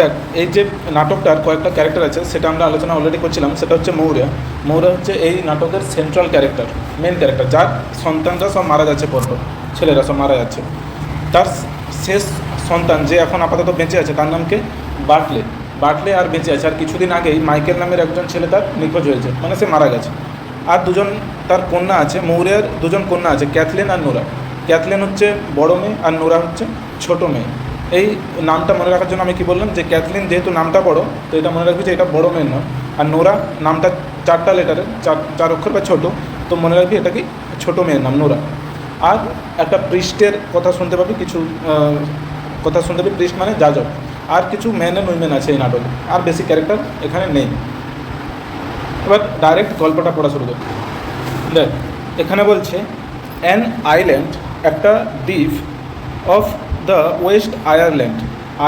দেখ, এই যে নাটকটার কয়েকটা ক্যারেক্টার আছে সেটা আমরা আলোচনা অলরেডি করছিলাম। সেটা হচ্ছে মৌর্য। মৌর্য হচ্ছে এই নাটকের সেন্ট্রাল ক্যারেক্টার, মেন ক্যারেক্টার, যার সন্তানরা সব মারা যাচ্ছে, পরপর ছেলেরা সব মারা যাচ্ছে। তার শেষ সন্তান যে এখন আপাতত বেঁচে আছে তার নামকে বার্টলে। বার্টলে আর বেঁচে আছে, আর কিছুদিন আগেই মাইকেল নামের একজন ছেলে তার নিখোঁজ হয়েছে, মানে সে মারা গেছে। আর দুজন তার কন্যা আছে, মৌর্যের দুজন কন্যা আছে, ক্যাথলিন আর নোরা। ক্যাথলিন হচ্ছে বড় মেয়ে আর নোরা হচ্ছে ছোট মেয়ে। এই নামটা মনে রাখার জন্য আমি কি বললাম, যে ক্যাথলিন যেহেতু নামটা বড়, তো এটা মনে রাখবি যে এটা বড় মেয়ের নাম। আর নোরা নামটা 4টা লেটারের, 4 অক্ষর বা ছোটো, তো মনে রাখবি এটা কি ছোটো মেয়ের নাম নোরা। আর একটা পৃষ্ঠের কথা শুনতে পাবি, কিছু কথা শুনতে পাবি, পৃষ্ঠ মানে যাজক। আর কিছু ম্যান অ্যান্ড উইমেন আছে এই নাটকে, আর বেশি ক্যারেক্টার এখানে নেই। এবার ডাইরেক্ট গল্পটা পড়া শুরু করি। দেখ, এখানে বলছে অ্যান আইল্যান্ড, একটা দ্বীপ, অফ দ্য ওয়েস্ট আয়ারল্যান্ড।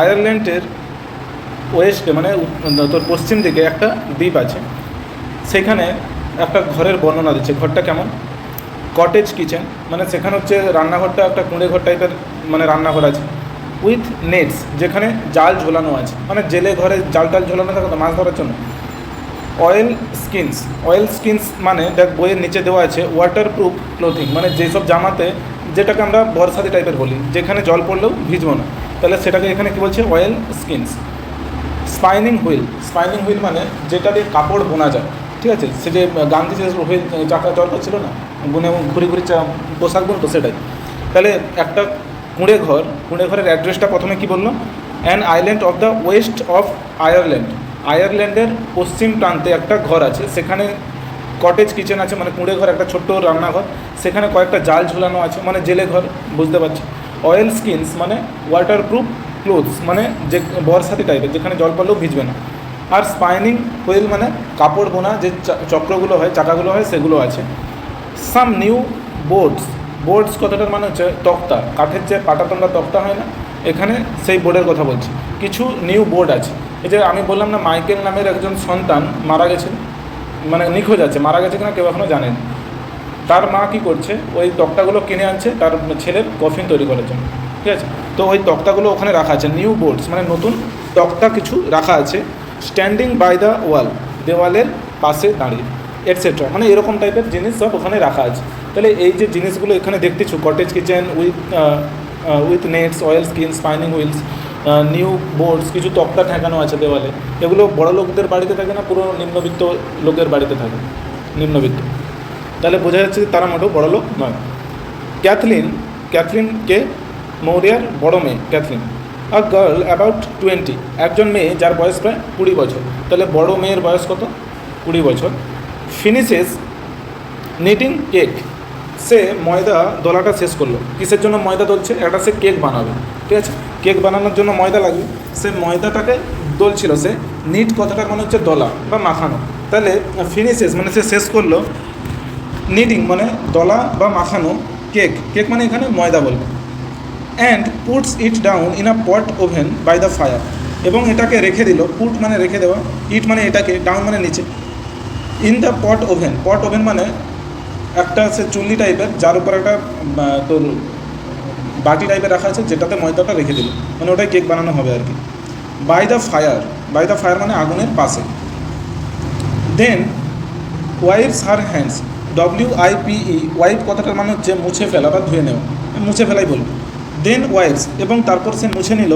আয়ারল্যান্ডের ওয়েস্টে মানে তোর পশ্চিম দিকে একটা দ্বীপ আছে। সেখানে একটা ঘরের বর্ণনা দিচ্ছে। ঘরটা কেমন? কটেজ কিচেন, মানে সেখানে হচ্ছে রান্নাঘরটা একটা কুঁড়ে ঘর টাইপের, মানে রান্নাঘর আছে। উইথ নেটস, যেখানে জাল ঝোলানো আছে, মানে জেলে ঘরে জাল টাল ঝোলানো থাকে তো মাছ ধরার জন্য। অয়েল স্কিনস, অয়েল স্কিনস মানে দেখ বইয়ের নিচে দেওয়া আছে ওয়াটারপ্রুফ ক্লোথিং, মানে যেসব জামাতে, যেটাকে আমরা বর্ষাতি টাইপের বলি, যেখানে জল পড়লেও ভিজবো না, তাহলে সেটাকে এখানে কী বলছে, oil skins. Spinning wheel, spinning wheel মানে যেটা দিয়ে কাপড় বোনা যায়, ঠিক আছে? সে যে গান্ধী যে হুইল চাকা চরকা ছিল না, বুনে ঘুরি ঘুরি পোশাক বুনতো, সেটাই। তাহলে একটা কুঁড়ে ঘর, কুঁড়ে ঘরের অ্যাড্রেসটা প্রথমে কী বললো, an island of the West of Ireland. আয়ারল্যান্ডের পশ্চিম প্রান্তে একটা ঘর আছে, সেখানে কটেজ কিচেন আছে, মানে কুঁড়ে ঘর, একটা ছোট্ট রান্নাঘর, সেখানে কয়েকটা জাল ঝুলানো আছে, মানে জেলে ঘর, বুঝতে পারছি। অয়েল স্কিনস মানে ওয়াটারপ্রুফ ক্লোথস, মানে যে বর্ষাতি টাইপের, যেখানে জল পড়লেও ভিজবে না। আর স্পাইনিং হুইল মানে কাপড় বোনা যে চক্রগুলো হয়, চাকাগুলো হয়, সেগুলো আছে। সাম নিউ বোর্ডস, বোর্ডস কথাটার মানে হচ্ছে তক্তা, কাঠের যে পাটাতঙ্গা তক্তা হয় না, এখানে সেই বোর্ডের কথা বলছি। কিছু নিউ বোর্ড আছে। এই যে আমি বললাম না, মাইকেল নামের একজন সন্তান মারা গেছে, মানে নিখোঁজ আছে, মারা গেছে কিনা কেউ এখনও জানেন। তার মা কী করছে, ওই তক্তাগুলো কিনে আনছে তার ছেলের কফিন তৈরি করার জন্য, ঠিক আছে? তো ওই তক্তাগুলো ওখানে রাখা আছে, নিউ বোর্ডস মানে নতুন তক্তা কিছু রাখা আছে। স্ট্যান্ডিং বাই দ্য ওয়াল, দেওয়ালের পাশে দাঁড়িয়ে, এটসেট্রা, মানে এরকম টাইপের জিনিস সব ওখানে রাখা আছে। তাহলে এই যে জিনিসগুলো এখানে দেখতেছো, cottage kitchen with nets, oil skin, spinning wheels, new boards, কিছু তক্তা ঠেকানো আছে দেওয়ালে, এগুলো বড় লোকদের বাড়িতে থাকে না, পুরো নিম্নবিত্ত লোকের বাড়িতে থাকে, নিম্নবিত্ত। তাহলে বোঝা যাচ্ছে যে তারা মোটেও বড় লোক নয়। ক্যাথলিনকে মৌর্যার বড় মেয়ে ক্যাথলিন। আ গার্ল অ্যাবাউট 20, একজন মেয়ে যার বয়স প্রায় 20 বছর। তাহলে বড় মেয়ের বয়স কত? 20 বছর। ফিনিশেস নিটিং কেক, সে ময়দা দলাটা শেষ করলো। কিসের জন্য ময়দা দলছে? একটা সে কেক বানাবে, ঠিক আছে? কেক বানানোর জন্য ময়দা লাগবে, সে ময়দাটাকে দলছিল। সে নিট কথাটার মানে হচ্ছে দলা বা মাখানো। তাহলে ফিনিশেস মানে সে শেষ করলো, নিডিং মানে দলা বা মাখানো, কেক, কেক মানে এখানে ময়দা বলবে। And puts it down in a pot oven by the fire, এবং এটাকে রেখে দিল। পুট মানে রেখে দেওয়া, ইট মানে এটাকে, ডাউন মানে নিচে। In the pot oven, pot oven মানে একটা সে চুল্লি টাইপের, যার উপর একটা তোর বাটি টাইপের রাখা আছে, যেটাতে ময়দাটা রেখে দিল, মানে ওটাই কেক বানানো হবে আর কি। By the fire, by the fire মানে আগুনের পাশে। Then wipes her hands, WIPE, wipe কথাটার মানে হচ্ছে মুছে ফেলা বা ধুয়ে নেওয়া, মুছে ফেলাই বলবো। দেন ওয়াইপস, এবং তারপর সে মুছে নিল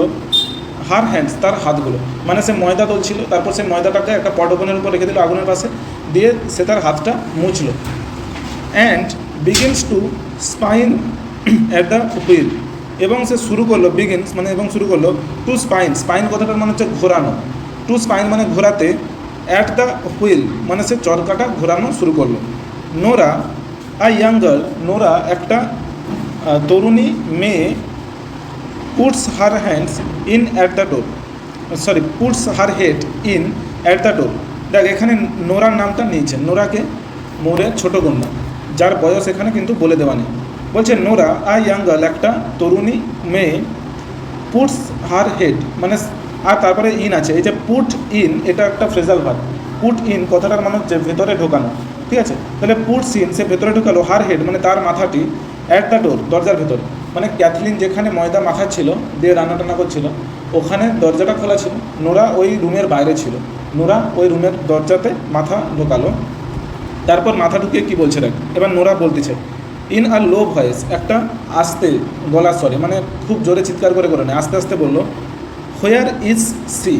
হার হ্যান্ডস, তার হাতগুলো, মানে সে ময়দা দলছিল, তারপর সে ময়দাটাকে একটা পট ওভেনের উপর রেখে দিল আগুনের পাশে, দিয়ে সে তার হাতটা মুছল। And begins to spin at the wheel, এবং সে শুরু করলো, বিগিনস মানে এবং শুরু করলো, টু স্পাইন, স্পাইন কথাটার মানে হচ্ছে ঘোরানো, টু স্পাইন মানে ঘোরাতে, অ্যাট দ্য হুইল মানে সে চরকাটা ঘোরানো শুরু করলো। নোরা আ ইয়াং গার্ল, নোরা একটা তরুণী মেয়ে, puts her hands in at the door, puts her head in at the door. দেখ, এখানে নোরার নামটা নিয়েছে, নোরাকে মৌর্যের ছোটো কন্যা, যার বয়স এখানে কিন্তু বলে দেওয়া নেই। বলছে নোরা আ ইয়াং গার্ল, একটা তরুণী মেয়ে, পুটস হার হেড মানে, আর তারপরে ইন আছে, এই যে পুট ইন, এটা একটা ফ্রেজাল ভার্ব। পুট ইন কথাটার মানে হচ্ছে ভেতরে ঢোকানো, ঠিক আছে? তাহলে পুটস ইন, সে ভেতরে ঢোকালো, হার হেড মানে তার মাথাটি, অ্যাট দ্য ডোর দরজার ভেতরে। মানে ক্যাথলিন যেখানে ময়দা মাখা ছিল দিয়ে রান্না টান্না করছিল ওখানে দরজাটা খোলা ছিল, নোরা ওই রুমের বাইরে ছিল, নোরা ওই রুমের দরজাতে মাথা ঢোকালো, তারপর মাথা ঢুকিয়ে কী বলছে দেখ, এবার নোরা বলতেছে ইন আ লো ভয়েস, একটা আস্তে গলা স্বরে, মানে খুব জোরে চিৎকার করে নেয়, আস্তে আস্তে বললো হোয়ার ইজ সি,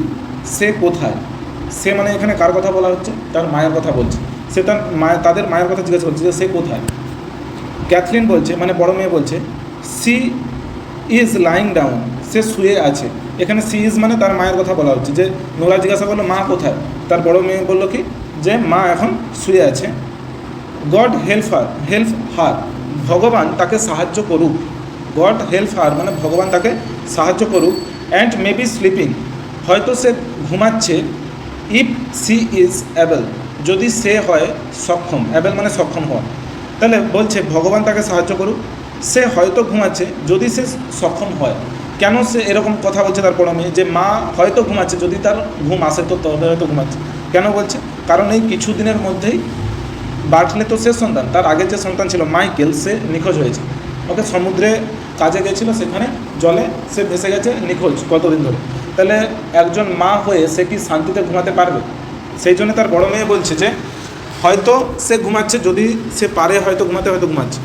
সে কোথায়, সে মানে এখানে কার কথা বলা হচ্ছে, তার মায়ের কথা বলছে, সে তার তাদের মায়ের কথা জিজ্ঞাসা করছে যে সে কোথায়। ক্যাথলিন বলছে মানে বড় মেয়ে বলছে সি ইজ লাইং ডাউন, সে শুয়ে আছে। এখানে সি ইজ মানে তার মায়ের কথা বলা হচ্ছে, যে নোরা জিজ্ঞাসা করলো মা কোথায়, তার বড় মেয়ে বললো কি যে মা এখন শুয়ে আছে। গড হেল্প হার, ভগবান তাকে সাহায্য করুক, গড হেল্প হার মানে ভগবান তাকে সাহায্য করুক, অ্যান্ড মে বি স্লিপিং, হয়তো সে ঘুমাচ্ছে, ইফ সি ইজ অ্যাবল, যদি সে হয় সক্ষম, অ্যাবল মানে সক্ষম হওয়া, তাহলে বলছে ভগবান তাকে সাহায্য করুক, সে হয়তো ঘুমাচ্ছে যদি সে সক্ষম হয়। কেন সে এরকম কথা বলছে তার বড় মেয়ে, যে মা হয়তো ঘুমাচ্ছে, যদি তার ঘুম আসে তো তবে হয়তো ঘুমাচ্ছে, কেন বলছে, কারণ এই কিছু দিনের মধ্যেই বার্টলে তো শেষ সন্তান, তার আগের যে সন্তান ছিল মাইকেল সে নিখোঁজ হয়েছে, ওকে সমুদ্রে কাজে গেছিলো, সেখানে জলে সে ভেসে গেছে নিখোঁজ কতদিন ধরে, তাহলে একজন মা হয়ে সে কি শান্তিতে ঘুমাতে পারবে, সেই জন্য তার বড় মেয়ে বলছে যে হয়তো সে ঘুমাচ্ছে, যদি সে পারে হয়তো ঘুমাতে, হয়তো ঘুমাচ্ছে।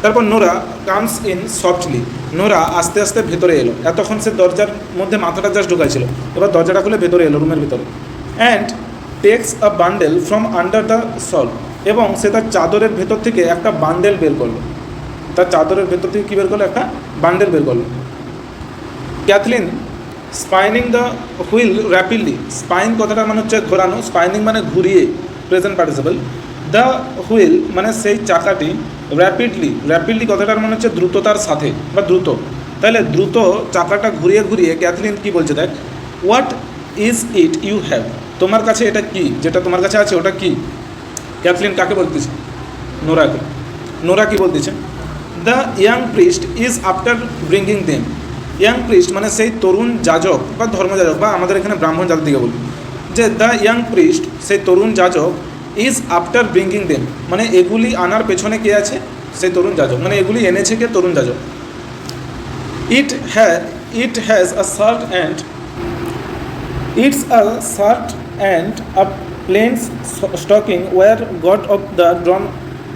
তারপর Nora comes in softly, Nora আস্তে আস্তে ভেতরে এলো, এতক্ষণ সে দরজার মধ্যে মাথাটা জাস্ট ঢোকাইছিল, এবার দরজাটা খুলে ভেতরে এলো রুমের ভিতরে, and takes a bundle from under the shawl, এবং সে তার চাদরের ভেতর থেকে একটা বান্ডেল বের করলো, তার চাদরের ভেতর থেকে কী বের করলো, একটা বান্ডেল বের করলো। Cathleen spinning the wheel rapidly, spin কথাটা মানে হচ্ছে ঘোরানো, স্পাইনিং মানে ঘুরিয়ে, প্রেজেন্ট পার্টিসিপল, দ্য হুইল মানে সেই চাকাটি, র্যাপিডলি কথাটার মানে হচ্ছে দ্রুততার সাথে বা দ্রুত, তাহলে দ্রুত চাকাটা ঘুরিয়ে ঘুরিয়ে ক্যাথলিন কী বলছে দেখ, what is it you have, তোমার কাছে এটা কি, যেটা তোমার কাছে আছে ওটা কি। ক্যাথলিন কাকে বলতেছে, নোরাকে, নোরা কি বলতেছে, the young priest is after bringing them, young priest মানে সেই তরুণ যাজক বা ধর্মযাজক, বা আমাদের এখানে ব্রাহ্মণ জাতির দিকে বলি, যে দ্য ইয়াং প্রিস্ট সেই তরুণ যাজক, ইজ আফটার ব্রিঙ্গিং দেম মানে এগুলি আনার পেছনে কে আছে, সেই তরুণ যাজক, মানে এগুলি এনেছে কে, তরুণ যাজক। It has a shirt and a plain stocking were got off the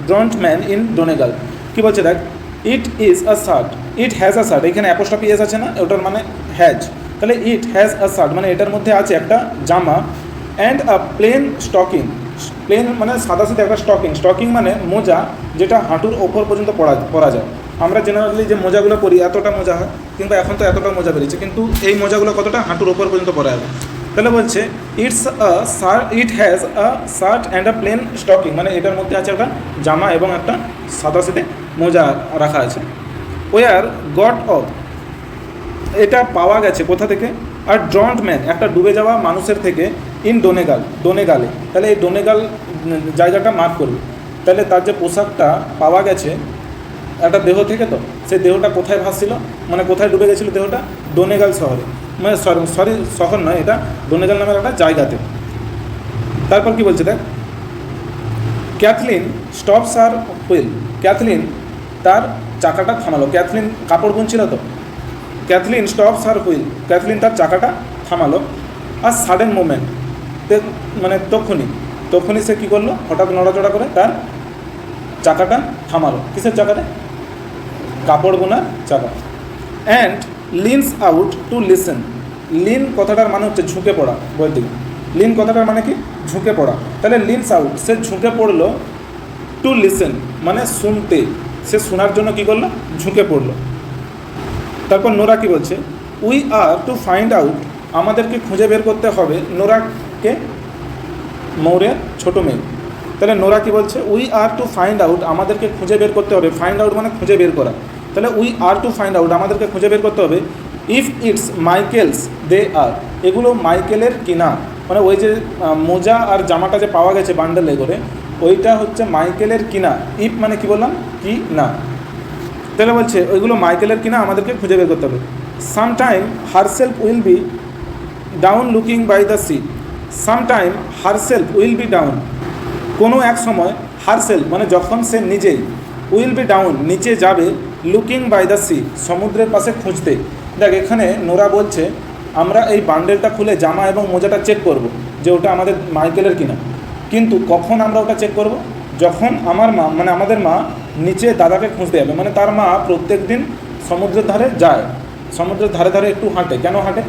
drowned man in Donegal, কী বলছে দেখ, it is a shirt, it has a shirt, এখানে অ্যাপোস্ট্রফি এস আছে না, ওটার মানে হ্যাজ, তাহলে ইট হ্যাজ আ শার্ট মানে এটার মধ্যে আছে একটা জামা, and a plain stocking, plain মানে সাদা সাথে একটা স্টকিং মানে মোজা, যেটা হাঁটুর ওপর পর্যন্ত পরা যায়। আমরা জেনারেলি যে মোজাগুলো পরি এতটা মোজা হয়, কিন্তু এখন তো এতটা মোজা বেরিয়েছে, কিন্তু এই মোজাগুলো কতটা, হাঁটুর ওপর পর্যন্ত পরা যাবে। তাহলে বলছে ইট has a shirt and a plain stocking মানে এটার মধ্যে আছে একটা জামা এবং একটা সাদা সাথে মোজা রাখা আছে। ওয়ার গড অফ, এটা পাওয়া গেছে কোথা থেকে, আর ড্রন্ট ম্যান একটা ডুবে যাওয়া মানুষের থেকে, ইন ডোনেগালে, তাহলে এই ডোনেগাল জায়গাটা মার্ক করবে, তাহলে তার যে পোশাকটা পাওয়া গেছে একটা দেহ থেকে, তো সেই দেহটা কোথায় ভাসছিল, মানে কোথায় ডুবে গেছিলো দেহটা, ডোনেগাল শহরে, মানে সরি শহর নয়, এটা ডোনেগাল নামের একটা জায়গাতে। তারপর কি বলছে দেখ, ক্যাথলিন স্টপস আর হুইল, ক্যাথলিন তার চাকাটা থামালো, ক্যাথলিন কাপড় বুনছিল তো, ক্যাথলিন স্টপস আর হুইল, ক্যাথলিন তার চাকাটা থামালো, আর সাডেন মুভমেন্ট মানে তখনই সে কী করলো, হঠাৎ নড়াচড়া করে তার চাকাটা থামালো, কিসের চাকাটা, কাপড় বোনার চাকা। And leans out to listen, lean কথাটার মানে হচ্ছে ঝুঁকে পড়া, বই দিকে লিন কথাটার মানে কি, ঝুঁকে পড়া, তাহলে লিনস আউট সে ঝুঁকে পড়লো, টু লিসেন মানে শুনতে, সে শোনার জন্য কী করলো, ঝুঁকে পড়লো। তারপর নোরা কি বলছে, we are to find out, আমাদেরকে খুঁজে বের করতে হবে, নোরাকে মৌরের ছোটো মেয়ে, তাহলে নোরা কি বলছে, we are to find out, আমাদেরকে খুঁজে বের করতে হবে, ফাইন্ড আউট মানে খুঁজে বের করা, তাহলে we are to find out আমাদেরকে খুঁজে বের করতে হবে, ইফ ইটস মাইকেলস দে আর, এগুলো মাইকেলের কিনা, মানে ওই যে মোজা আর জামাটা যে পাওয়া গেছে বান্ডেলে করে, ওইটা হচ্ছে মাইকেলের কিনা, ইফ মানে কি বললাম, কি না, তাহলে বলছে ওইগুলো মাইকেলের কিনা আমাদেরকে খুঁজে বের করতে হবে। Sometime herself will be down looking by the sea, sometime herself will be down, কোনো এক সময় হারসেলফ মানে যখন সে নিজেই, উইল বি ডাউন নিচে যাবে, লুকিং বাই দ্য সি, সমুদ্রের পাশে খুঁজতে। দেখ এখানে নোরা বলছে আমরা এই বান্ডেলটা খুলে জামা এবং মোজাটা চেক করব যে ওটা আমাদের মাইকেলের কিনা, কিন্তু কখন আমরা ওটা চেক করব? যখন আমার মা মানে আমাদের মা নিচে দাদাকে খুঁজতে যাবে, মানে তার মা প্রত্যেক দিন সমুদ্রের ধারে যায়, সমুদ্রের ধারে ধারে একটু হাঁটে। কেন হাঁটে?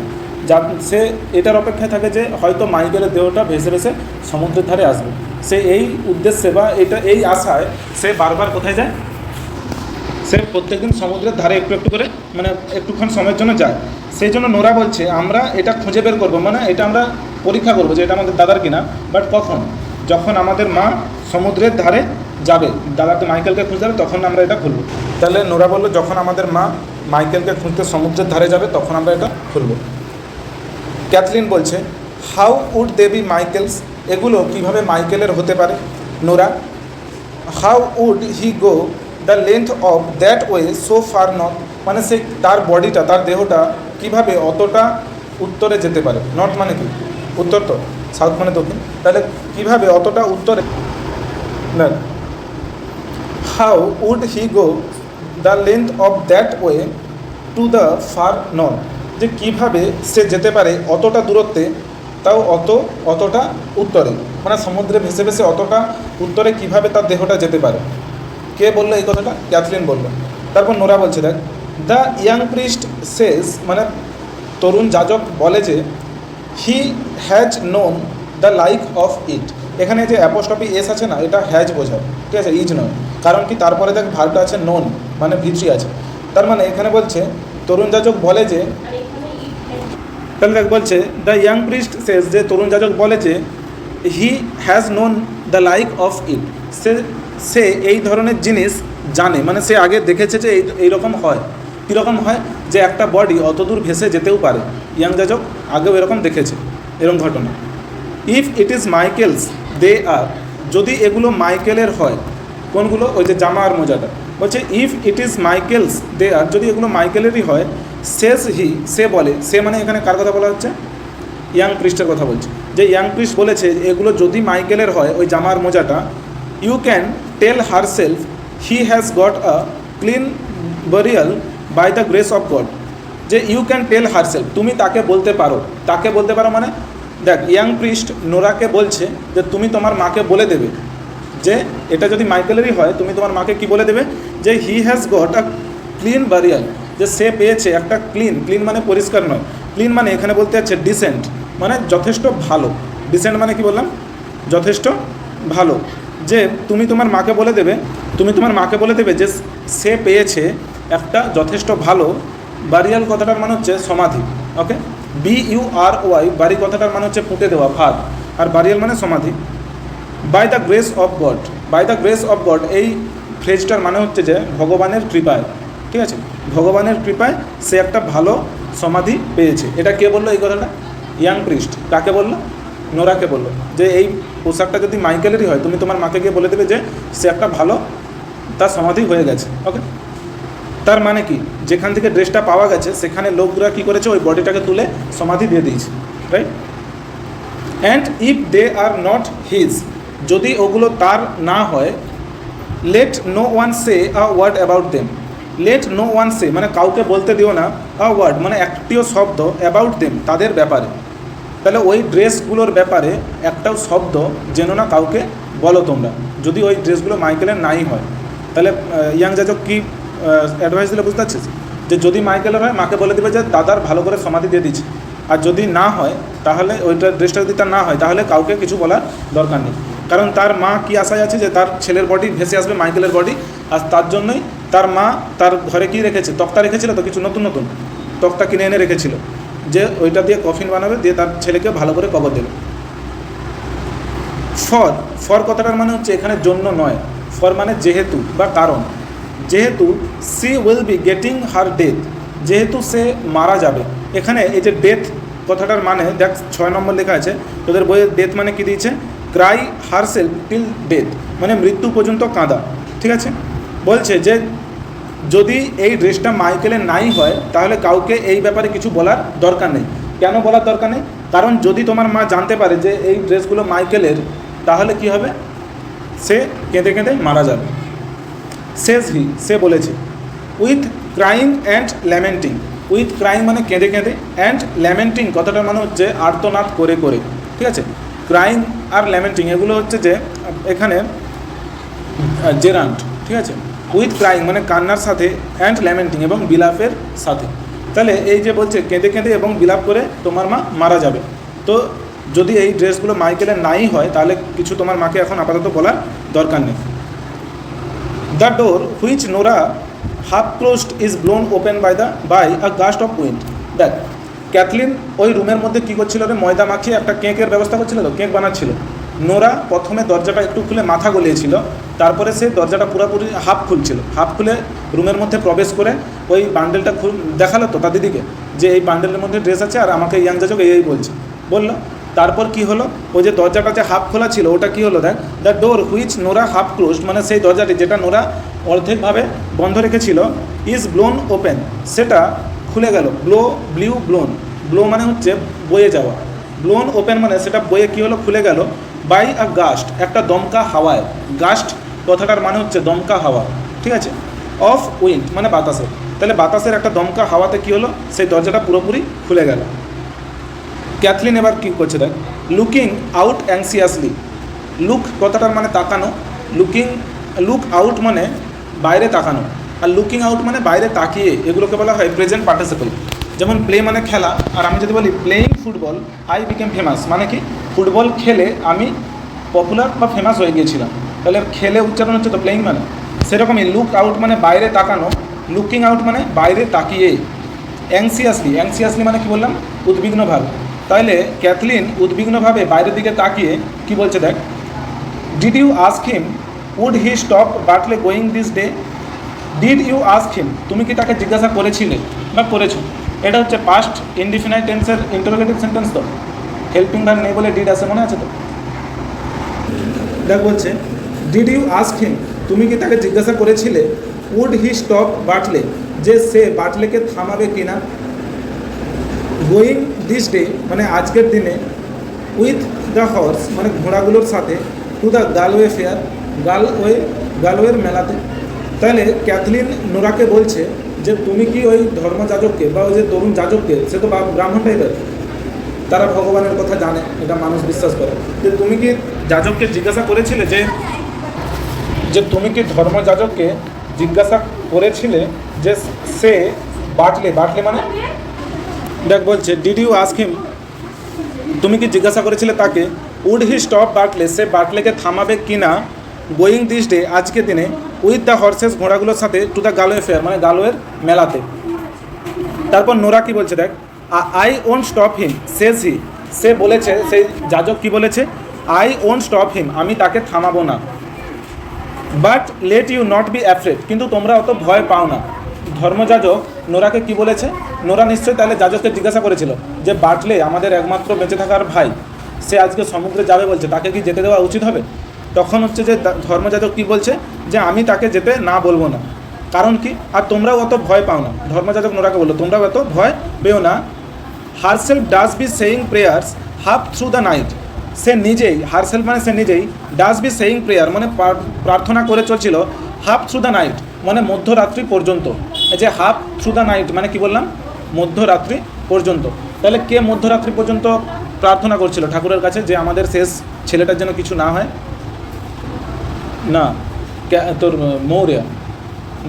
যা সে এটার অপেক্ষায় থাকে যে হয়তো মাইকেলের দেহটা ভেসে ভেসে সমুদ্রের ধারে আসবে। সে এই উদ্দেশ্যে বা এই আশায় সে বারবার কোথায় যায়? সে প্রত্যেকদিন সমুদ্রের ধারে একটু একটু করে মানে একটুক্ষণ সময়ের জন্য যায়। সেই জন্য নোরা বলছে আমরা এটা খুঁজে বের করবো, মানে এটা আমরা পরীক্ষা করবো যে এটা আমাদের দাদার কিনা। বাট কখন? যখন আমাদের মা সমুদ্রের ধারে যাবে, দাদাকে মাইকেলকে খুঁজতে যাবে, তখন আমরা এটা খুলবো। তাহলে নোরা বললো যখন আমাদের মা মাইকেলকে খুঁজতে সমুদ্রের ধারে যাবে তখন আমরা এটা খুলবো। ক্যাথলিন বলছে how would they be Michael's, এগুলো কিভাবে মাইকেলের হতে পারে? Nora, how would he go the length of that way so far north, মানে সে তার বডিটা তার দেহটা কিভাবে অতটা উত্তরে যেতে পারে। নর্থ মানে কি? উত্তর, তো সাউথ মানে দক্ষিণ, তাহলে কিভাবে অতটা উত্তরে না, how would he go the length of that way to the far north, যে কীভাবে সে যেতে পারে অতটা দূরত্বে, তাও অতটা উত্তরে, মানে সমুদ্রে ভেসে ভেসে অতটা উত্তরে কিভাবে তার দেহটা যেতে পারে। কে বললো এই কথাটা? ক্যাথলিন বললো। তারপর নোরা বলছে দেখ দ্য ইয়াং প্রিস্ট সেজ, মানে তরুণ যাজক বলে যে he has known the like of ইট, এখানে যে অ্যাপোস্ট্রফি এস আছে না, এটা হ্যাজ বোঝায়, ঠিক আছে, ইজ নয়। কারণ কি তারপরে দেখ ভার্বটা আছে নোন, মানে ভিত্রি আছে। তার মানে এখানে বলছে তরুণ যাজক বলে যে, তাহলে দেখ বলছে দ্য ইয়াং প্রিস্ট সেজ, যে তরুণ যাজক বলে যে he has known the like of it, সে এই ধরনের জিনিস জানে, মানে সে আগে দেখেছে যে এইরকম হয়। কীরকম হয়? যে একটা বডি অত দূর ভেসে যেতেও পারে। ইয়াং যাজক আগেও এরকম দেখেছে, এরকম ঘটনা। ইফ ইট ইজ মাইকেলস দে আর, যদি এগুলো মাইকেলের হয়, কোনগুলো? ওই যে জামা আর মোজাটা। বলছে ইফ ইট ইজ মাইকেলস দে আর, যদি এগুলো মাইকেলেরই হয়, সেজ হি, সে বলে, সে মানে এখানে কার কথা বলা হচ্ছে? ইয়াং প্রিস্টের কথা বলছে। যে ইয়াং প্রিস্ট বলেছে এগুলো যদি মাইকেলের হয়, ওই জামার মোজাটা, you can tell herself he has got a clean burial by the grace of God, যে you can tell herself, তুমি তাকে বলতে পারো। তাকে বলতে পারো মানে দেখ ইয়াং প্রিস্ট নোরাকে বলছে যে তুমি তোমার মাকে বলে দেবে যে এটা যদি মাইকেলেরই হয়, তুমি তোমার মাকে কি বলে দেবে? যে he has got a clean burial, যে সে পেয়েছে একটা ক্লিন, ক্লিন মানে পরিষ্কার নয়, ক্লিন মানে এখানে বলতে যাচ্ছে ডিসেন্ট, মানে যথেষ্ট ভালো। ডিসেন্ট মানে কি বললাম? যথেষ্ট ভালো। যে তুমি তোমার মাকে বলে দেবে, যে সে পেয়েছে একটা যথেষ্ট ভালো। বারিয়াল কথাটার মানে হচ্ছে সমাধি, ওকে, BURY, বাড়ি কথাটার মানে হচ্ছে পুঁতে দেওয়া, ভাত, আর বারিয়াল মানে সমাধি। By the grace of God, by the grace of God, এই ফ্রেজটার মানে হচ্ছে যে ভগবানের কৃপায়, ঠিক আছে, ভগবানের কৃপায় সে একটা ভালো সমাধি পেয়েছে। এটা কে বললো এই কথাটা? Young priest. কাকে বললো? নোরাকে বললো যে এই পোশাকটা যদি মাইকেলেরই হয়, তুমি তোমার মাকে গিয়ে বলে দেবে যে সে একটা ভালো, তার সমাধি হয়ে গেছে, ওকে। তার মানে কি, যেখান থেকে ড্রেসটা পাওয়া গেছে সেখানে লোকরা কী করেছে, ওই বডিটাকে তুলে সমাধি দিয়ে দিয়েছে, right. And if they are not his, যদি ওগুলো তার না হয়, let no one say a word about them, let no one say মানে কাউকে বলতে দিও না, আ ওয়ার্ড মানে একটিও শব্দ, অ্যাবাউট দেম তাদের ব্যাপারে। তাহলে ওই ড্রেসগুলোর ব্যাপারে একটাও শব্দ যেন না কাউকে বলো তোমরা, যদি ওই ড্রেসগুলো মাইকেলের নাই হয়। তাহলে ইয়াং যাজক কি অ্যাডভাইস দিলে বুঝতে পারছিস? যে যদি মাইকেলের হয়, মাকে বলে দেবে যে দাদার ভালো করে সমাধি দিয়ে দিচ্ছে, আর যদি না হয় তাহলে ওইটা ড্রেসটা যদি তার না হয়, তাহলে কাউকে কিছু বলার দরকার নেই। কারণ তার মা কি আশায় আছে যে তার ছেলের বডি ভেসে আসবে মাইকেলের বডি, আর তার জন্যই তার মা তার ঘরে কি রেখেছে, তক্তা রেখেছিল, তো কিছু নতুন নতুন তক্তা কিনে এনে রেখেছিল, যে ওইটা দিয়ে কফিন বানাবে, দিয়ে তার ছেলেকে ভালো করে কবর দেবে। ফর কথাটার মানে হচ্ছে এখানে জন্য নয়, ফর মানে যেহেতু বা কারণ। যেহেতু she will be getting her death, যেহেতু সে মারা যাবে। এখানে এই যে ডেথ কথাটার মানে দেখ 6 নম্বর লেখা আছে তোদের বইয়ে, ডেথ মানে কি দিয়েছে? Cry her self till death, মানে মৃত্যু পর্যন্ত কাঁদা, ঠিক আছে। বলছে যে যদি এই ড্রেসটা মাইকেলের নাই হয়, তাহলে কাউকে এই ব্যাপারে কিছু বলার দরকার নেই। কেন বলার দরকার নেই? কারণ যদি তোমার মা জানতে পারে যে এই ড্রেসগুলো মাইকেলের, তাহলে কি হবে? সে কেঁদে কেঁদে মারা যাবে। সেজ হি, সে বলেছে। With crying and lamenting. With crying মানে কেঁদে কেঁদে, অ্যান্ড ল্যামেন্টিং কথাটার মানে হচ্ছে আর্তনাদ করে করে, ঠিক আছে। ক্রাইং আর ল্যামেন্টিং এগুলো হচ্ছে যে এখানে জেরান্ট, ঠিক আছে। উইথ ক্রাইং মানে কান্নার সাথে, অ্যান্ড ল্যামেন্টিং এবং বিলাপের সাথে। তাহলে এই যে বলছে কেঁদে কেঁদে এবং বিলাপ করে তোমার মা মারা যাবে, তো যদি এই ড্রেসগুলো মাইকেলের নাই হয় তাহলে কিছু তোমার মাকে এখন আপাতত বলার দরকার নেই। The door which Nora half closed is blown open by a gust of wind. দেখ, ক্যাথলিন ওই রুমের মধ্যে কী করছিল রে, ময়দা মাখিয়ে একটা কেকের ব্যবস্থা করছিল, তো কেক বানাচ্ছিল। নোরা প্রথমে দরজাটা একটু খুলে মাথা গলিয়েছিল, তারপরে সে দরজাটা পুরোপুরি হাফ খুলছিল, হাফ খুলে রুমের মধ্যে প্রবেশ করে ওই বান্ডেলটা দেখালো তো তার দিদিকে যে এই বান্ডেলের মধ্যে ড্রেস আছে আর আমাকে ইয়াং যাজক এই বলছে, বললো। তারপর কি হলো, ওই যে দরজাটা যে হাফ খোলা ছিল ওটা কি হলো, দেখ, the door which Nora half closed মানে সেই দরজাটি যেটা নোরা অর্ধেকভাবে বন্ধ রেখেছিল, ইজ ব্লোন ওপেন সেটা খুলে গেল। ব্লোন, ব্লো মানে হচ্ছে বয়ে যাওয়া, ব্লোন ওপেন মানে সেটা বয়ে কী হলো, খুলে গেল। বাই আ গাস্ট একটা দমকা হাওয়ায়, গাস্ট কথাটার মানে হচ্ছে দমকা হাওয়া, ঠিক আছে। অফ উইন্ড মানে বাতাসের, তাহলে বাতাসের একটা দমকা হাওয়াতে কী হলো, সেই দরজাটা পুরোপুরি খুলে গেল। ক্যাথলিন এবার কী করছে দেখ, লুকিং আউট অ্যাংসিয়াসলি। লুক কথাটার মানে তাকানো, লুক আউট মানে বাইরে তাকানো, আর লুকিং আউট মানে বাইরে তাকিয়ে, এগুলোকে বলা হয় প্রেজেন্ট পার্টিসিপল। যেমন প্লে মানে খেলা, আর আমি যদি বলি playing football I became famous, মানে কি ফুটবল খেলে আমি পপুলার বা ফেমাস হয়ে গিয়েছিলাম, তাহলে খেলে উচ্চারণ হচ্ছে তো প্লেয়িং মানে। সেরকমই লুক আউট মানে বাইরে তাকানো, লুকিং আউট মানে বাইরে তাকিয়ে। অ্যাংসিয়াসলি মানে কি বললাম, উদ্বিগ্নভাবে। তাহলে ক্যাথলিন উদ্বিগ্নভাবে বাইরের দিকে তাকিয়ে কি বলছে দেখ, did you ask him would he stop Bartley going this day. Did you ask him তুমি কি তাকে জিজ্ঞাসা করেছিলে বা করেছো, এটা হচ্ছে পাস্ট ইনডিফিনাইট টেন্সের ইন্টারোগেটিভ সেন্টেন্স, তো হেল্পিং ভার্ব নেই বলে ডিড আছে, মনে আছে তো। দেখ বলছে ডিড ইউ আস্ক হিম তুমি কি তাকে জিজ্ঞাসা করেছিলে, উড হি স্টপ বাটলে যে সে বাটলেকে থামাবে কিনা। গোয়িং দিস ডে মানে আজকের দিনে, উইথ দ্য হর্স মানে ঘোড়াগুলোর সাথে, টু দ্য গালওয়ে ফেয়ার গালওয়ের মেলাতে। তাহলে ক্যাথলিন নোরাকে বলছে যে তুমি কি ওই ধর্মযাজককে বা ওই যে তরুণ যাজককে, সে তো ব্রাহ্মণ টাইপের, তারা ভগবানের কথা জানে, এটা মানুষ বিশ্বাস করে, যে তুমি কি যাজককে জিজ্ঞাসা করেছিলে যে তুমি কি ধর্মযাজককে জিজ্ঞাসা করেছিলে যে সে বাটলে মানে দেখ বলছে ডিড ইউ আস্ক হিম তুমি কি জিজ্ঞাসা করেছিলে তাকে, উড হি স্টপ বাটলে সে বাটলেকে থামাবে কিনা, গোয়িং দিস ডে আজকের দিনে, উইথ দ্য হর্সেস ঘোড়াগুলোর সাথে, টু দ্য গালওয়ে ফেয়ার মানে গালওয়ের মেলাতে। তারপর নোরা কি বলছে দেখ, আই ওন্ট স্টপ হিম সেজ হি সে বলেছে, সেই যাজক কি বলেছে, আই ওন্ট স্টপ হিম আমি তাকে থামাবো না, but let you not be afraid কিন্তু তোমরা অত ভয় পাও না। ধর্মযাজক নোরাকে কি বলেছে, নোরা নিশ্চয়ই তাহলে যাজককে জিজ্ঞাসা করেছিল যে বাটলে আমাদের একমাত্র বেঁচে থাকার ভাই, সে আজকে সমুদ্রে যাবে বলছে, তাকে কি যেতে দেওয়া উচিত হবে। তখন হচ্ছে যে ধর্মযাজক কী বলছে যে আমি তাকে যেতে না বলবো না, কারণ কি, আর তোমরাও অত ভয় পাও না। ধর্মযাজক নোরাকে বললো তোমরাও অত ভয় পেও না। Herself does be saying prayers half through the night সে নিজেই, হারসেলফ মানে সে নিজেই, ডাজ বি সেইং প্রেয়ার মানে প্রার্থনা করে চলছিল, হাফ থ্রু দ্য নাইট মানে মধ্যরাত্রি পর্যন্ত। এই যে হাফ থ্রু দ্য নাইট মানে কি বললাম, মধ্যরাত্রি পর্যন্ত। তাহলে কে মধ্যরাত্রি পর্যন্ত প্রার্থনা করছিল ঠাকুরের কাছে যে আমাদের শেষ ছেলেটার যেন কিছু না হয়, না তোর মৌরিয়া,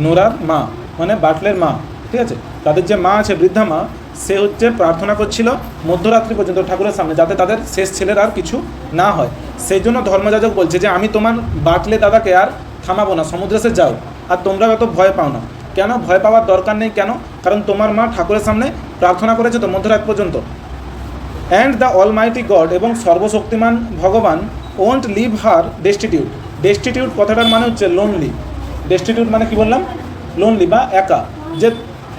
নোরার মা মানে বাটলের মা, ঠিক আছে, তাদের যে মা আছে বৃদ্ধা মা, সে হচ্ছে প্রার্থনা করছিল মধ্যরাত্রি পর্যন্ত ঠাকুরের সামনে, যাতে তাদের শেষ ছেলের আর কিছু না হয়। সেই জন্য ধর্মযাজক বলছে যে আমি তোমার বাটলে দাদাকে আর থামাবো না, সমুদ্রে সে যাও, আর তোমরা এত ভয় পাও না। কেন ভয় পাওয়ার দরকার নেই, কেন, কারণ তোমার মা ঠাকুরের সামনে প্রার্থনা করেছে তো মধ্যরাত পর্যন্ত। অ্যান্ড দ্য অলমাইটি গড এবং সর্বশক্তিমান ভগবান won't leave her destitute. Destitute কথাটার মানে হচ্ছে লোনলি, ডেস্টিটিউট মানে কি বললাম, লোনলি বা একা। যে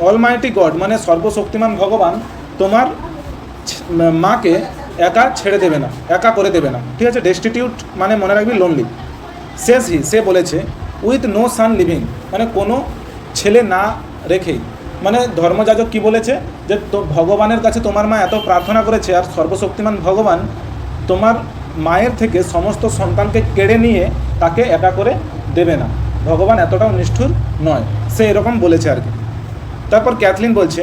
অলমাইটি গড মানে সর্বশক্তিমান ভগবান তোমার মাকে একা ছেড়ে দেবে না, একা করে দেবে না, ঠিক আছে। ডেস্টিটিউট মানে মনে রাখবি লোনলি। শেষ হি সে বলেছে, উইথ নো সান লিভিং মানে কোনো ছেলে না রেখেই, মানে ধর্মযাজক কি বলেছে যে তো ভগবানের কাছে তোমার মা এত প্রার্থনা করেছে, আর সর্বশক্তিমান ভগবান তোমার মায়ের থেকে সমস্ত সন্তানকে কেড়ে নিয়ে তাকে একা করে দেবে না। ভগবান এতটাও নিষ্ঠুর নয়, সে এরকম বলেছে আর কি। তারপর ক্যাথলিন বলছে